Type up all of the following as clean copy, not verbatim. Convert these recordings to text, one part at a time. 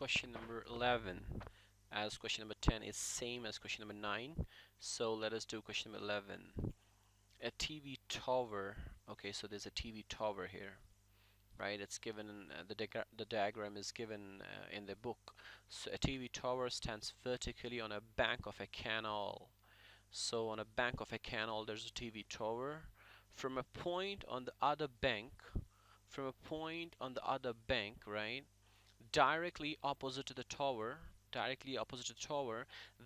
question number 11, as question number 10 is same as question number 9. So let us do question number 11. A TV tower. Okay, so there's a TV tower here, right? It's given the diagram is given in the book. So a TV tower stands vertically on a bank of a canal. So on a bank of a canal there's a TV tower. From a point on the other bank, right, directly opposite to the tower,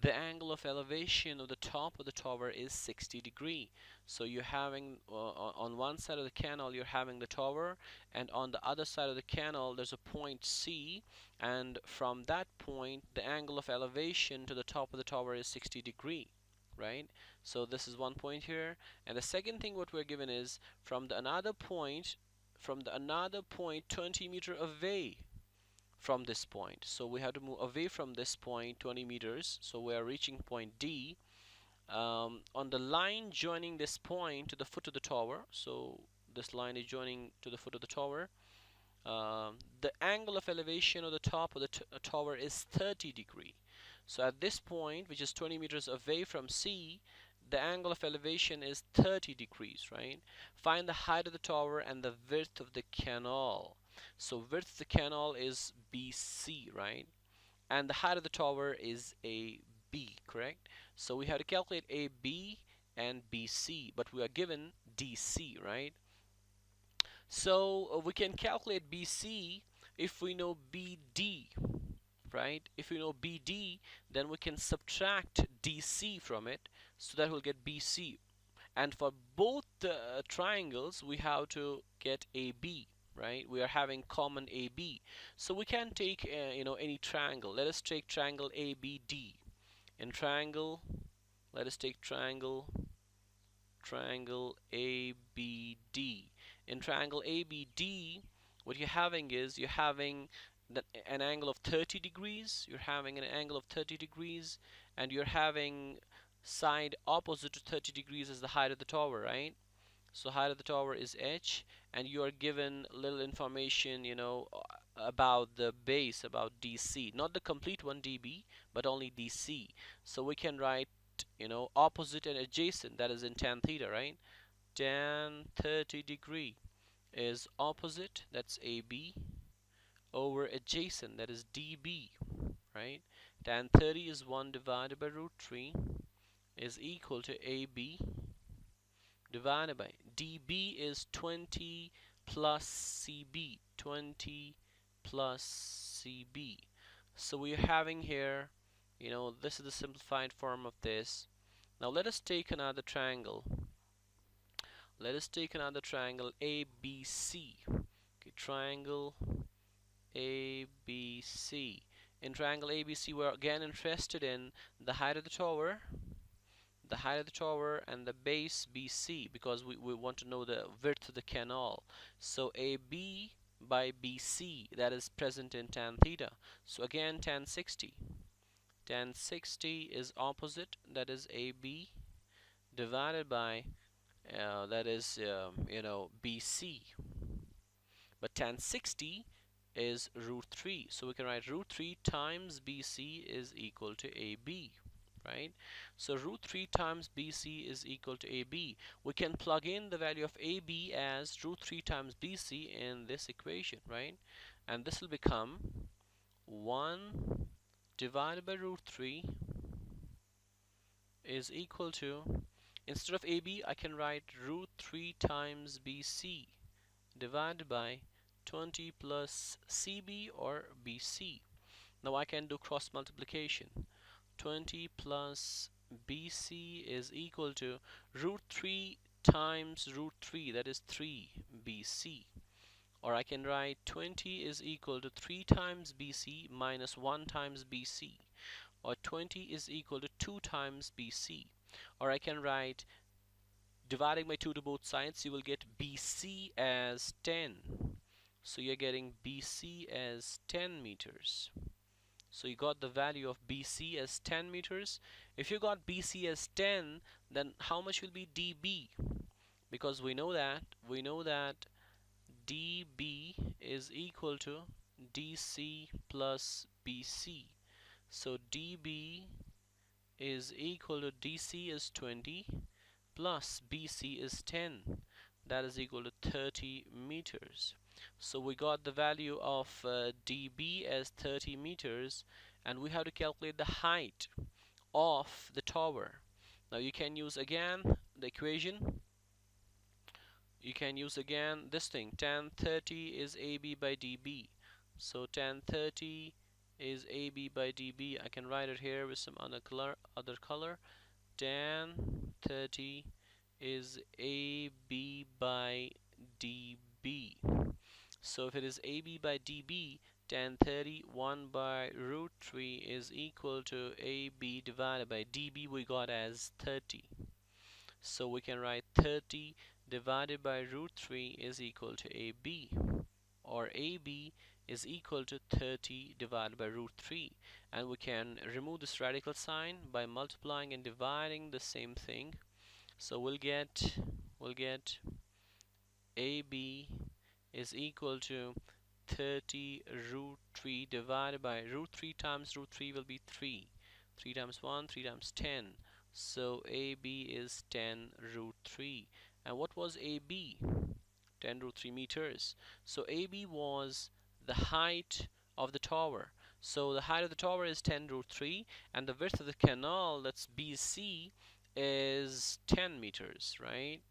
the angle of elevation of the top of the tower is 60 degree. So you're having on one side of the canal you're having the tower, and on the other side of the canal there's a point C, and from that point the angle of elevation to the top of the tower is 60 degree, right? So this is one point here, and the second thing what we're given is from the another point 20 meter away from this point. So we have to move away from this point 20 meters. So we are reaching point D. On the line joining this point to the foot of the tower, so this line is joining to the foot of the tower, the angle of elevation of the top of the tower is 30 degree. So at this point, which is 20 meters away from C, the angle of elevation is 30 degrees, right? Find the height of the tower and the width of the canal. So width of the canal is BC, right? And the height of the tower is AB, correct? So we have to calculate AB and BC, but we are given DC, right? So we can calculate BC if we know BD, right? If we know BD, then we can subtract DC from it, so that we'll get BC. And for both triangles, we have to get AB, right? We are having common AB. So we can take, any triangle. Let us take triangle ABD. In triangle, let us take triangle ABD. In triangle ABD, what you're having is an angle of 30 degrees. You're having an angle of 30 degrees, and you're having side opposite to 30 degrees is the height of the tower, right? So height of the tower is h, and you are given little information, about the base, about DC, not the complete one dB, but only DC. So we can write, opposite and adjacent, that is in tan theta, right? Tan 30 degree is opposite, that's AB, over adjacent, that is dB, right? Tan 30 is 1 divided by root 3 is equal to AB divided by dB is 20 plus CB, 20 plus CB. So we're having here, this is the simplified form of this. Now let us take another triangle. Let us take another triangle ABC. Okay, triangle ABC. In triangle ABC, we're again interested in the height of the tower, and the base BC, because we want to know the width of the canal. So AB by BC, that is present in tan theta. So again tan 60. Tan 60 is opposite, that is AB, divided by that is BC. But tan 60 is root 3, so we can write root 3 times BC is equal to AB, right? So root 3 times BC is equal to AB. We can plug in the value of AB as root 3 times BC in this equation, right? And this will become 1 divided by root 3 is equal to, instead of AB I can write root 3 times BC divided by 20 plus CB or BC. Now I can do cross multiplication. 20 plus BC is equal to root 3 times root 3, that is 3 BC. Or I can write 20 is equal to 3 times BC minus 1 times BC. Or 20 is equal to 2 times BC. Or I can write, dividing by 2 to both sides, you will get BC as 10. So you're getting BC as 10 meters. So you got the value of BC as 10 meters. If you got BC as 10, then how much will be dB? Because we know that dB is equal to DC plus BC. So DB is equal to DC is 20 plus BC is 10, that is equal to 30 meters. So we got the value of dB as 30 meters, and we have to calculate the height of the tower. Now you can use again the equation. You can use again this thing, tan 30 is AB by dB. So tan 30 is AB by dB. I can write it here with some other color. Tan 30 is AB by dB. So if it is AB by dB, tan 30 1 by root 3 is equal to AB divided by dB we got as 30. So we can write 30 divided by root 3 is equal to AB, or AB is equal to 30 divided by root 3, and we can remove this radical sign by multiplying and dividing the same thing. So we'll get AB is equal to 30 root 3 divided by root 3 times root 3 will be 3. 3 times 1, 3 times 10. So AB is 10 root 3. And what was AB? 10 root 3 meters. So AB was the height of the tower. So the height of the tower is 10 root 3, and the width of the canal, that's BC, is 10 meters, right?